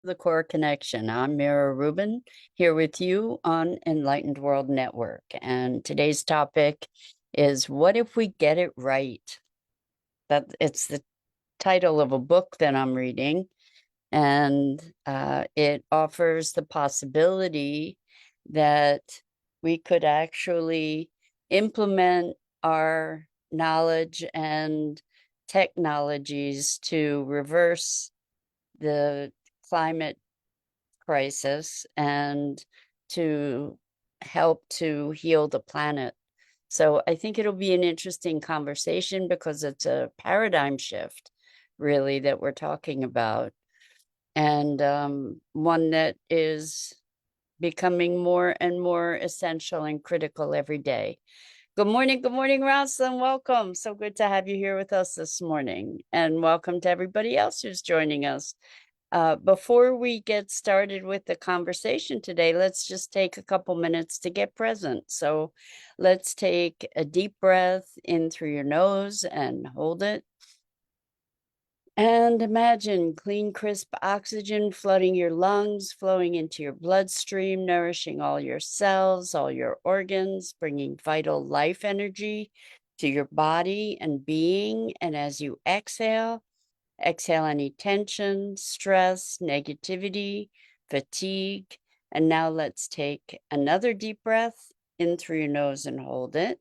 the core connection. I'm Mira Rubin here with you on Enlightened World Network. And today's topic is what if we get it right? That it's the title of a book that I'm reading, and it offers the possibility that we could actually implement our knowledge and technologies to reverse the climate crisis and to help to heal the planet. So I think it'll be an interesting conversation because it's a paradigm shift, really, that we're talking about, and one that is becoming more and more essential and critical every day. Good morning, Rosalind. Welcome. So good to have you here with us this morning. And welcome to everybody else who's joining us. Before we get started with the conversation today, let's just take a couple minutes to get present. So let's take a deep breath in through your nose and hold it. And imagine clean, crisp oxygen flooding your lungs, flowing into your bloodstream, nourishing all your cells, all your organs, bringing vital life energy to your body and being. And as you exhale, exhale any tension, stress, negativity, fatigue. And now let's take another deep breath in through your nose and hold it.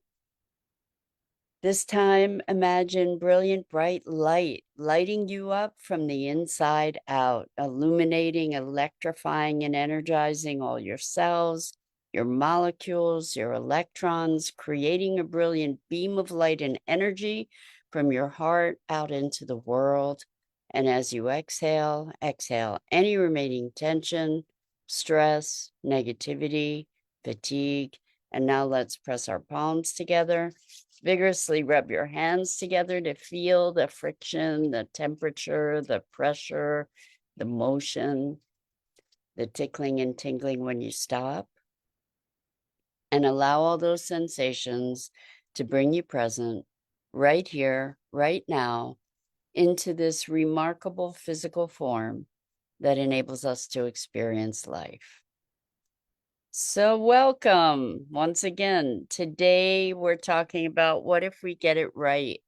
This time, imagine brilliant, bright light lighting you up from the inside out, illuminating, electrifying, and energizing all your cells, your molecules, your electrons, creating a brilliant beam of light and energy from your heart out into the world. And as you exhale, exhale any remaining tension, stress, negativity, fatigue. And now let's press our palms together. Vigorously rub your hands together to feel the friction, the temperature, the pressure, the motion, the tickling and tingling when you stop. And allow all those sensations to bring you present right here, right now, into this remarkable physical form that enables us to experience life. So welcome once again. Today we're talking about what if we get it right?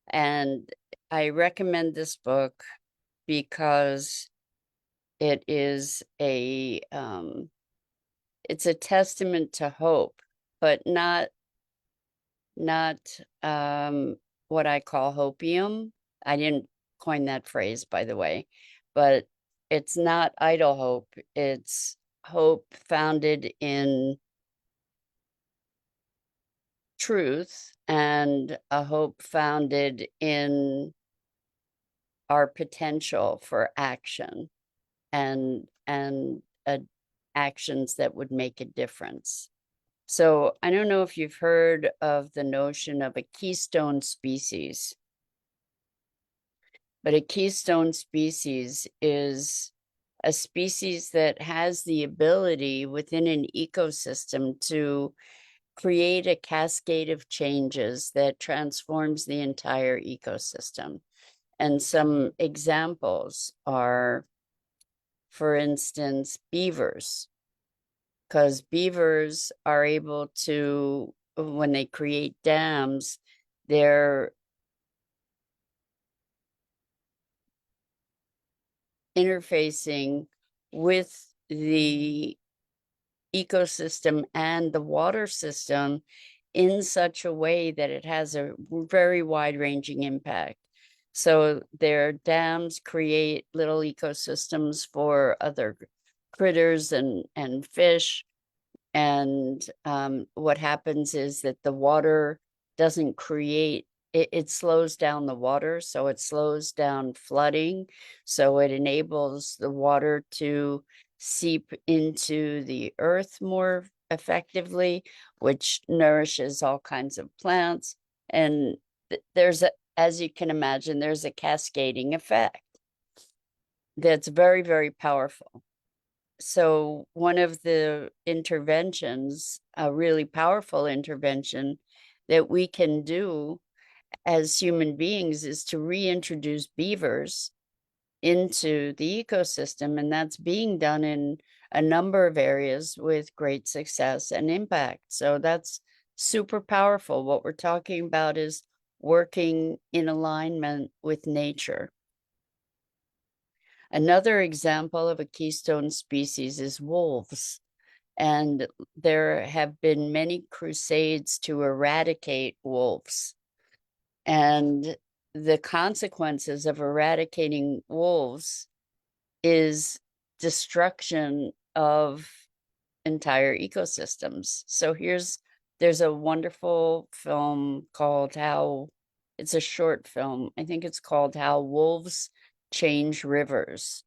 And I recommend this book because it is it's a testament to hope, but not what I call hopium. I didn't coin that phrase, by the way, but it's not idle hope. It's hope founded in truth and a hope founded in our potential for action and actions that would make a difference. So I don't know if you've heard of the notion of a keystone species, but a keystone species is a species that has the ability within an ecosystem to create a cascade of changes that transforms the entire ecosystem. And some examples are, for instance, beavers, because beavers are able to, when they create dams, they're interfacing with the ecosystem and the water system in such a way that it has a very wide-ranging impact. So their dams create little ecosystems for other critters and fish. And what happens is that the water doesn't create, it slows down the water, so it slows down flooding. So it enables the water to seep into the earth more effectively, which nourishes all kinds of plants. And there's a, as you can imagine, there's a cascading effect that's very, very powerful. So one of the interventions, a really powerful intervention that we can do as human beings, is to reintroduce beavers into the ecosystem. And that's being done in a number of areas with great success and impact. So that's super powerful. What we're talking about is working in alignment with nature. Another example of a keystone species is wolves. And there have been many crusades to eradicate wolves. And the consequences of eradicating wolves is destruction of entire ecosystems. So there's a wonderful film called it's a short film. I think it's called How Wolves Change Rivers.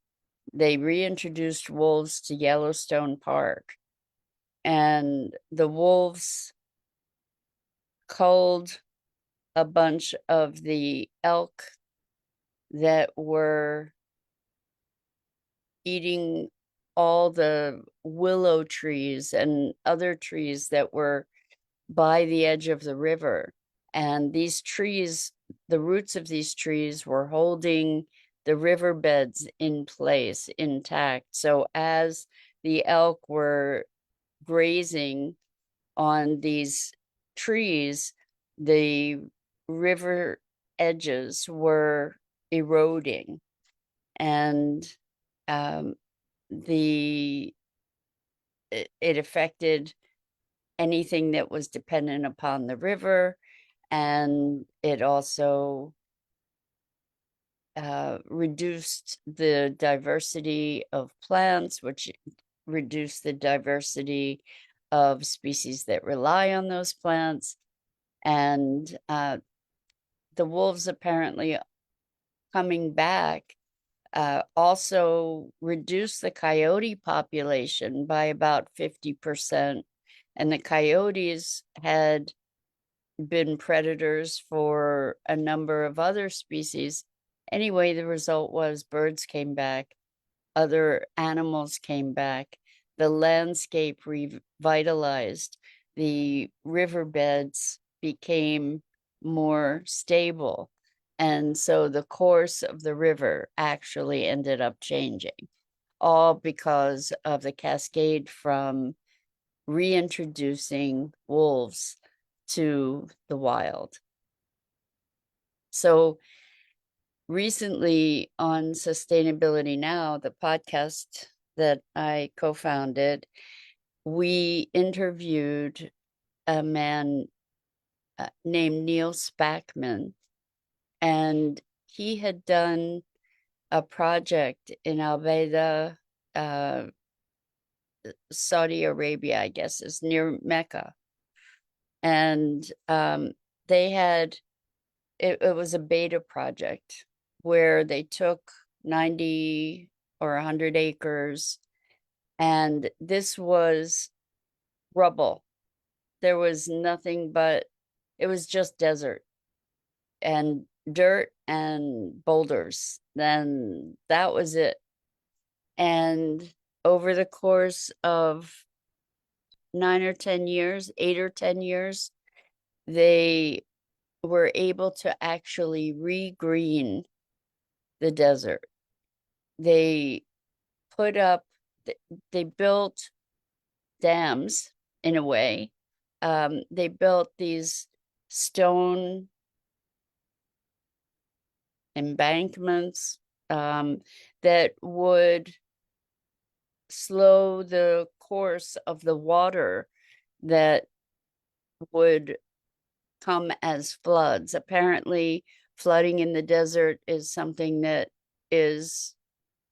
They reintroduced wolves to Yellowstone Park, and the wolves culled a bunch of the elk that were eating all the willow trees and other trees that were by the edge of the river. And these trees, the roots of these trees were holding the riverbeds in place, intact. So as the elk were grazing on these trees, the river edges were eroding, and um, it affected anything that was dependent upon the river, and it also reduced the diversity of plants, which reduced the diversity of species that rely on those plants. And the wolves apparently coming back also reduced the coyote population by about 50%. And the coyotes had been predators for a number of other species. Anyway, the result was birds came back, other animals came back, the landscape revitalized, the riverbeds became more stable. And so the course of the river actually ended up changing, all because of the cascade from reintroducing wolves to the wild. So recently on Sustainability Now, the podcast that I co-founded, we interviewed a man named Neil Spackman, and he had done a project in Al-Baida, Saudi Arabia, I guess, is near Mecca. And they had, it was a beta project where they took 90 or 100 acres, and this was rubble. There was nothing but, it was just desert and dirt and boulders. Then that was it. And over the course of 8 or 10 years, they were able to actually regreen the desert. They put up, they built dams in a way. They built these stone embankments that would slow the course of the water that would come as floods. Apparently, flooding in the desert is something that is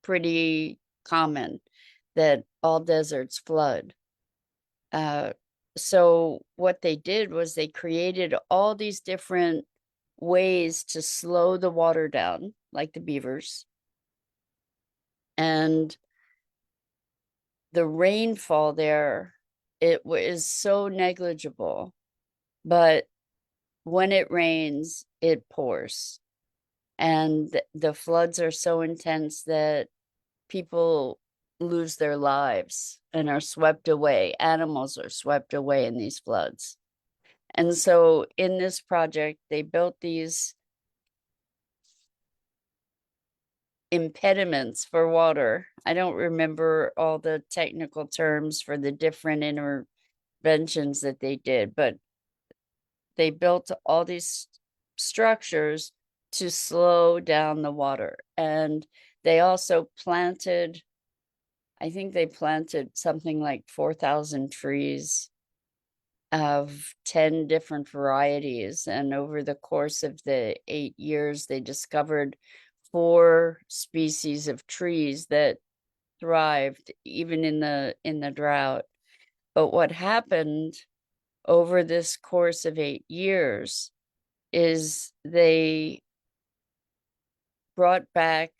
pretty common, that all deserts flood. So what they did was they created all these different ways to slow the water down, like the beavers. And the rainfall there, it was so negligible, but when it rains, it pours. And the floods are so intense that people lose their lives and are swept away. Animals are swept away in these floods. And so in this project, they built these impediments for water. I don't remember all the technical terms for the different interventions that they did, but they built all these structures to slow down the water. And they also planted, I think they planted something like 4,000 trees of 10 different varieties. And over the course of the 8 years, they discovered 4 species of trees that thrived even in the drought. But what happened over this course of 8 years is they brought back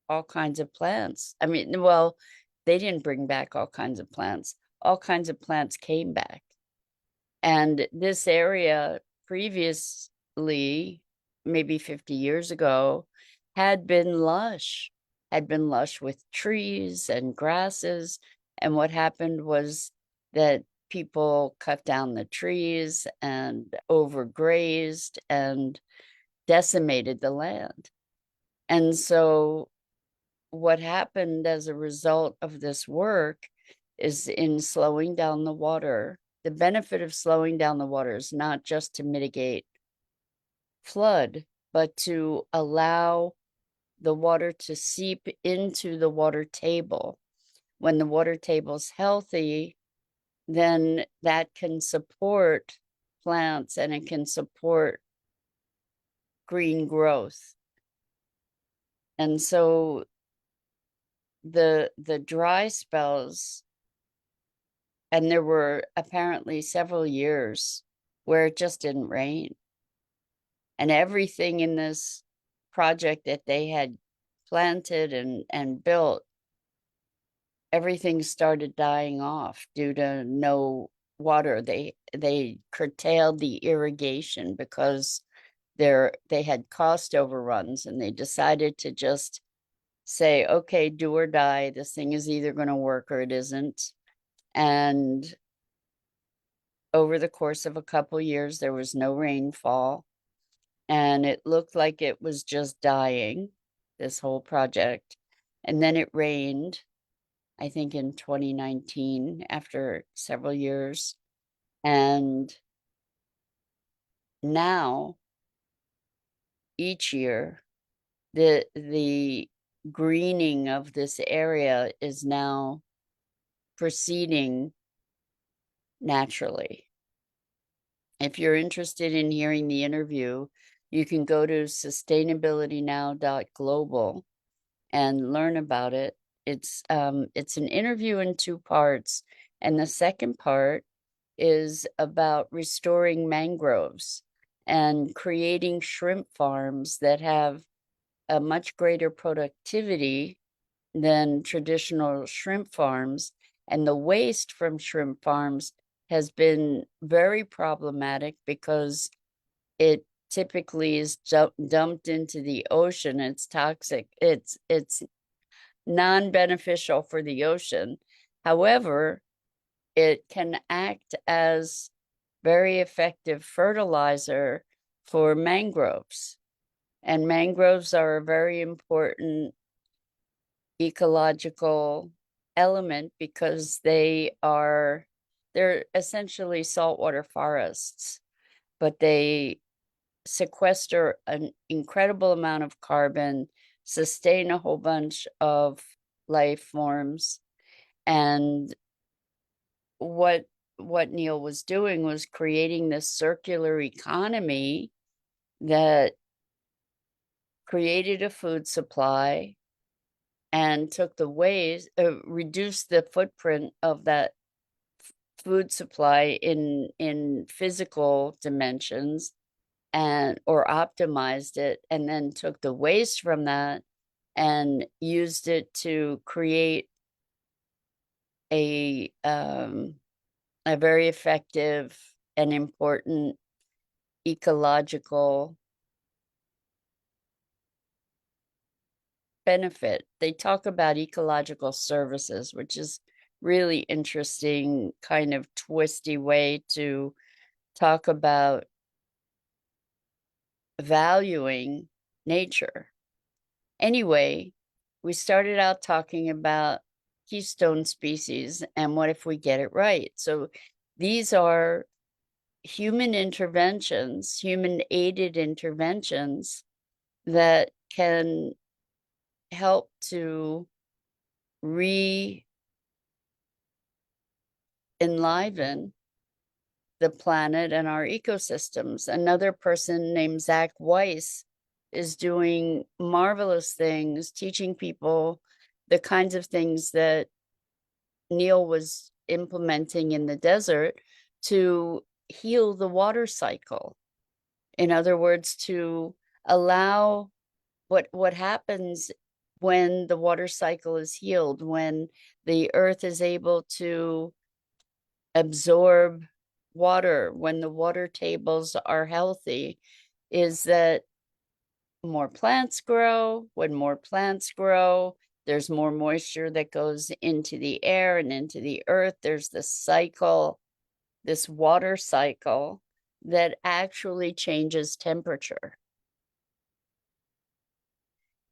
all kinds of plants. I mean, well, they didn't bring back all kinds of plants. All kinds of plants came back. And this area previously, maybe 50 years ago, had been lush with trees and grasses. And what happened was that people cut down the trees and overgrazed and decimated the land. And so what happened as a result of this work is in slowing down the water. The benefit of slowing down the water is not just to mitigate flood, but to allow the water to seep into the water table. When the water table's healthy, then that can support plants and it can support green growth. And so the dry spells, and there were apparently several years where it just didn't rain. And everything in this project that they had planted and built, everything started dying off due to no water. They curtailed the irrigation because they had cost overruns, and they decided to just say, okay, do or die. This thing is either going to work or it isn't. And over the course of a couple years, there was no rainfall, and it looked like it was just dying, this whole project. And then it rained, I think in 2019, after several years. And now, each year, the greening of this area is now proceeding naturally. If you're interested in hearing the interview, you can go to sustainabilitynow.global and learn about it. It's an interview in 2 parts, and the second part is about restoring mangroves and creating shrimp farms that have a much greater productivity than traditional shrimp farms. And the waste from shrimp farms has been very problematic because it typically is dumped into the ocean. It's toxic. It's non-beneficial for the ocean. However, it can act as very effective fertilizer for mangroves. And mangroves are a very important ecological element because they're essentially saltwater forests, but they sequester an incredible amount of carbon, sustain a whole bunch of life forms. And what Neil was doing was creating this circular economy that created a food supply and took the waste, reduced the footprint of that food supply in physical dimensions, and or optimized it, and then took the waste from that and used it to create a very effective and important ecological benefit. They talk about ecological services, which is really interesting, kind of twisty way to talk about valuing nature. Anyway, we started out talking about keystone species and what if we get it right. So these are human interventions, human aided interventions that can help to enliven the planet and our ecosystems. Another person named Zach Weiss is doing marvelous things, teaching people the kinds of things that Neil was implementing in the desert to heal the water cycle. In other words, to allow what happens when the water cycle is healed, when the earth is able to absorb water, when the water tables are healthy, is that more plants grow. When more plants grow, there's more moisture that goes into the air and into the earth. There's this cycle, this water cycle that actually changes temperature.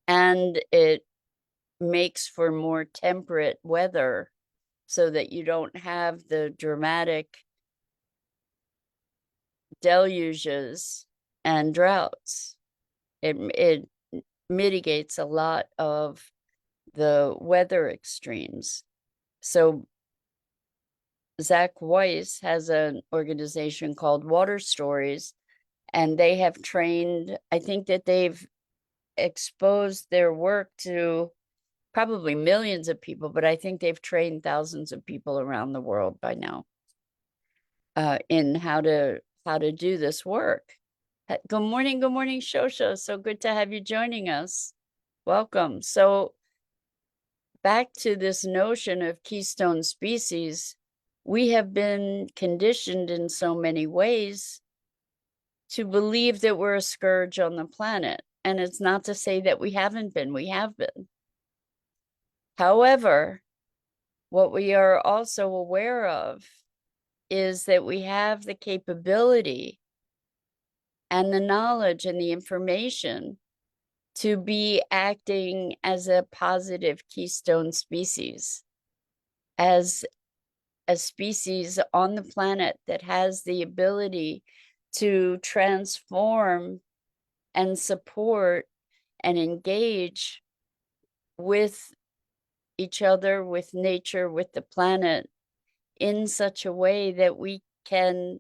And it makes for more temperate weather so that you don't have the dramatic deluges and droughts. It mitigates a lot of the weather extremes. So Zach Weiss has an organization called Water Stories, and they have trained, I think that they've exposed their work to probably millions of people, but I think they've trained thousands of people around the world by now in how to do this work. Good morning, Shosha. So good to have you joining us. Welcome. So back to this notion of keystone species, we have been conditioned in so many ways to believe that we're a scourge on the planet. And it's not to say that we haven't been, we have been. However, what we are also aware of is that we have the capability and the knowledge and the information to be acting as a positive keystone species, as a species on the planet that has the ability to transform and support and engage with each other, with nature, with the planet in such a way that we can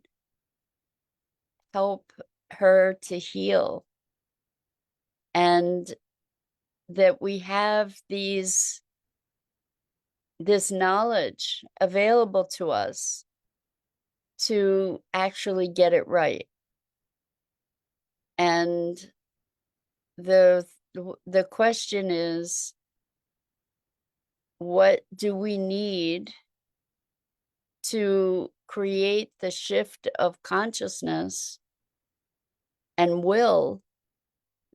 help her to heal, and that we have this knowledge available to us to actually get it right. And the question is, what do we need to create the shift of consciousness and will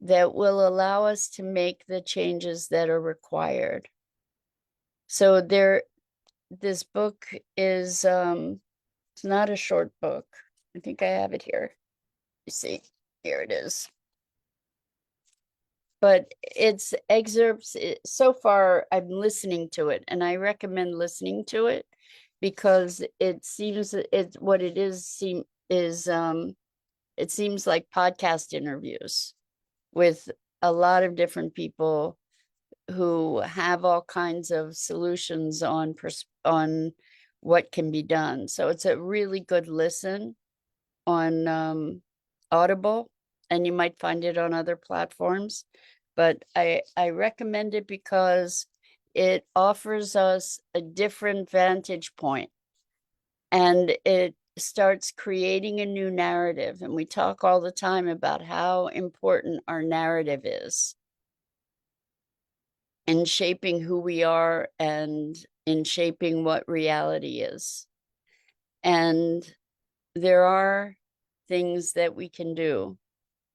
that will allow us to make the changes that are required? So this book is it's not a short book. I think I have it here. You see, here it is. But it's excerpts. So far, I'm listening to it, and I recommend listening to it because it seems it seems like podcast interviews with a lot of different people who have all kinds of solutions on what can be done. So it's a really good listen on Audible, and you might find it on other platforms. But I recommend it because it offers us a different vantage point, and it starts creating a new narrative. And we talk all the time about how important our narrative is in shaping who we are and in shaping what reality is. And there are things that we can do.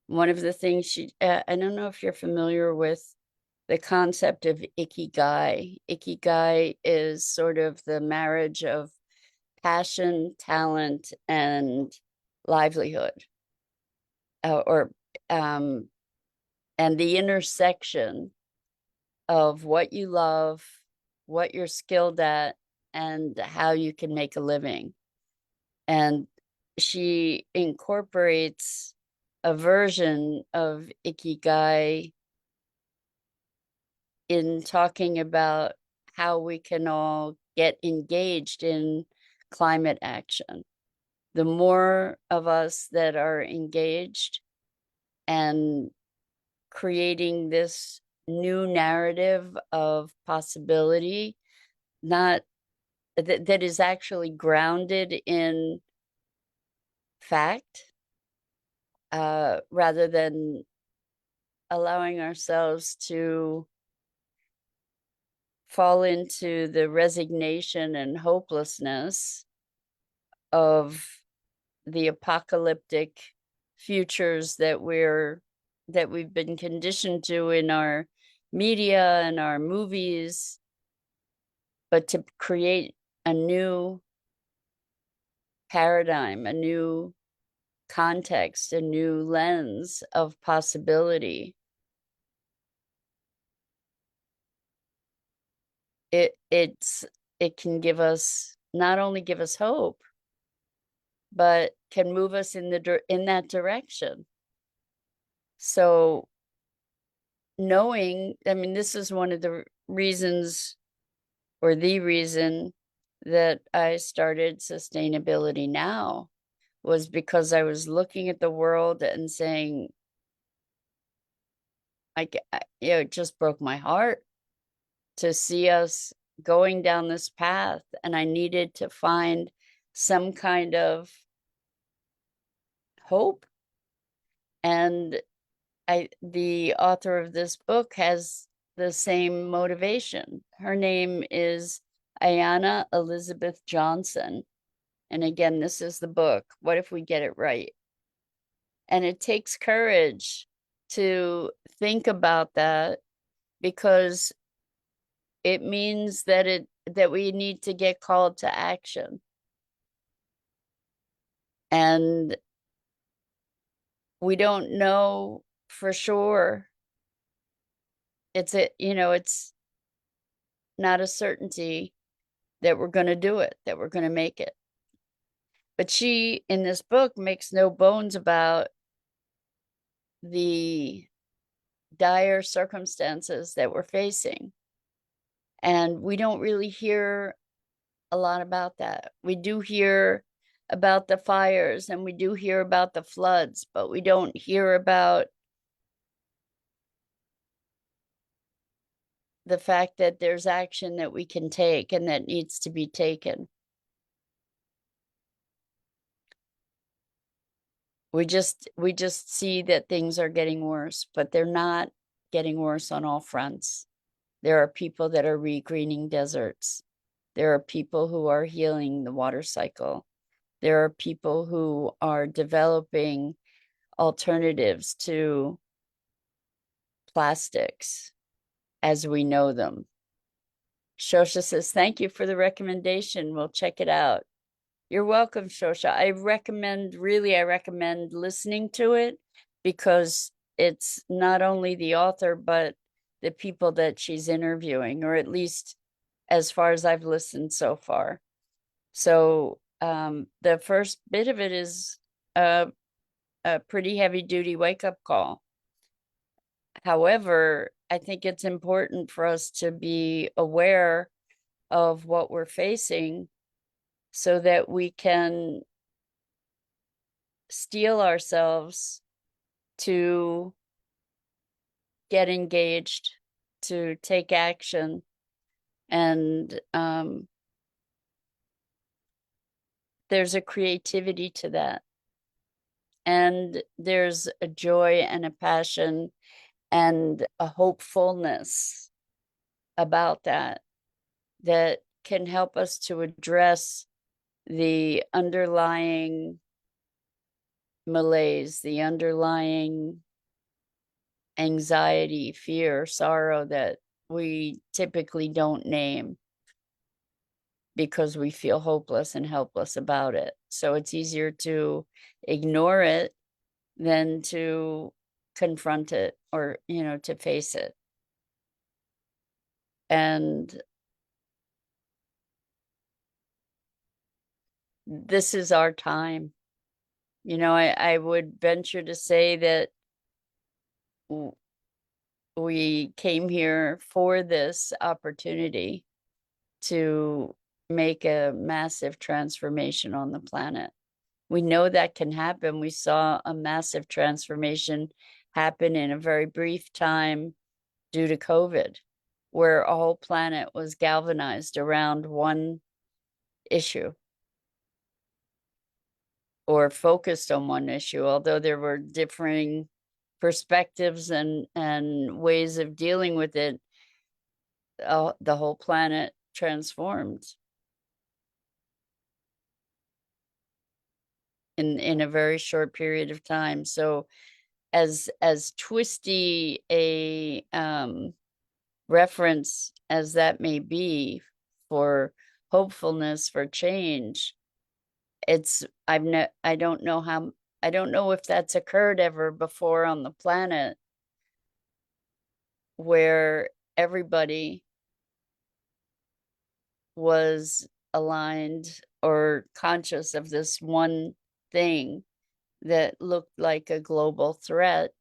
One of the things I don't know if you're familiar with the concept of ikigai. Ikigai is sort of the marriage of passion, talent, and livelihood, and the intersection of what you love, what you're skilled at, and how you can make a living. And she incorporates a version of Ikigai in talking about how we can all get engaged in climate action. The more of us that are engaged and creating this new narrative of possibility, not that is actually grounded in fact, rather than allowing ourselves to fall into the resignation and hopelessness of the apocalyptic futures that we've been conditioned to in our media and our movies, but to create a new paradigm, a new context, a new lens of possibility. It can give us, not only give us hope, but can move us in that direction. So knowing, I mean, this is one of the reasons, or the reason, that I started Sustainability Now, was because I was looking at the world and saying, it just broke my heart to see us going down this path, and I needed to find some kind of hope. And the author of this book has the same motivation. Her name is Ayanna Elizabeth Johnson. And again, this is the book, What If We Get It Right? And it takes courage to think about that, because it means that we need to get called to action. And we don't know for sure. It's not a certainty that we're going to do it, that we're going to make it. But she, in this book, makes no bones about the dire circumstances that we're facing. And we don't really hear a lot about that. We do hear about the fires, and we do hear about the floods, but we don't hear about the fact that there's action that we can take and that needs to be taken. We just see that things are getting worse, but they're not getting worse on all fronts. There are people that are regreening deserts. There are people who are healing the water cycle. There are people who are developing alternatives to plastics as we know them. Shosha says, thank you for the recommendation. We'll check it out. You're welcome, Shosha. I recommend listening to it, because it's not only the author, but the people that she's interviewing, or at least as far as I've listened so far. So the first bit of it is a pretty heavy duty wake-up call. However, I think it's important for us to be aware of what we're facing so that we can steel ourselves to get engaged, to take action. And there's a creativity to that. And there's a joy and a passion and a hopefulness about that can help us to address the underlying malaise, the underlying anxiety, fear, sorrow that we typically don't name, because we feel hopeless and helpless about it. So it's easier to ignore it than to confront it, or, to face it. And this is our time. I would venture to say that we came here for this opportunity to make a massive transformation on the planet. We know that can happen. We saw a massive transformation happen in a very brief time due to COVID, where a whole planet was galvanized around one issue or focused on one issue, although there were differing perspectives and ways of dealing with it. The whole planet transformed in a very short period of time. So as twisty a reference as that may be for hopefulness, for change, I don't know if that's occurred ever before on the planet where everybody was aligned or conscious of this one thing that looked like a global threat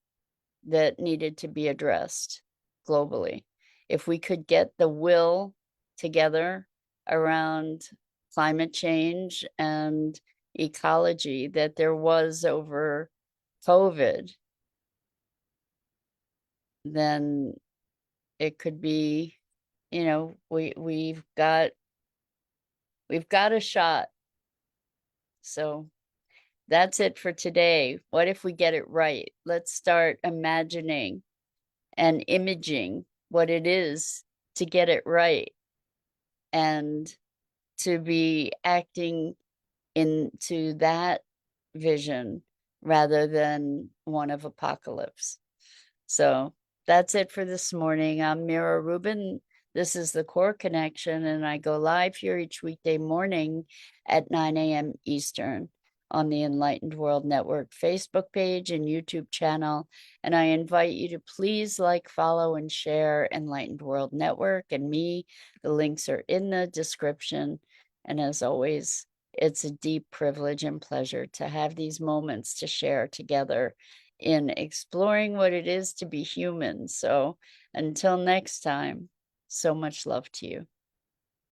that needed to be addressed globally. If we could get the will together around climate change and ecology that there was over COVID, then it could be, we've got a shot. So that's it for today. What if we get it right? Let's start imagining and imaging what it is to get it right and to be acting into that vision rather than one of apocalypse. So that's it for this morning. I'm Mira Rubin. This is the Core Connection, and I go live here each weekday morning at 9 a.m. Eastern on the Enlightened World Network Facebook page and YouTube channel. And I invite you to please like, follow, and share Enlightened World Network and me. The links are in the description. And as always, it's a deep privilege and pleasure to have these moments to share together in exploring what it is to be human. So until next time, so much love to you.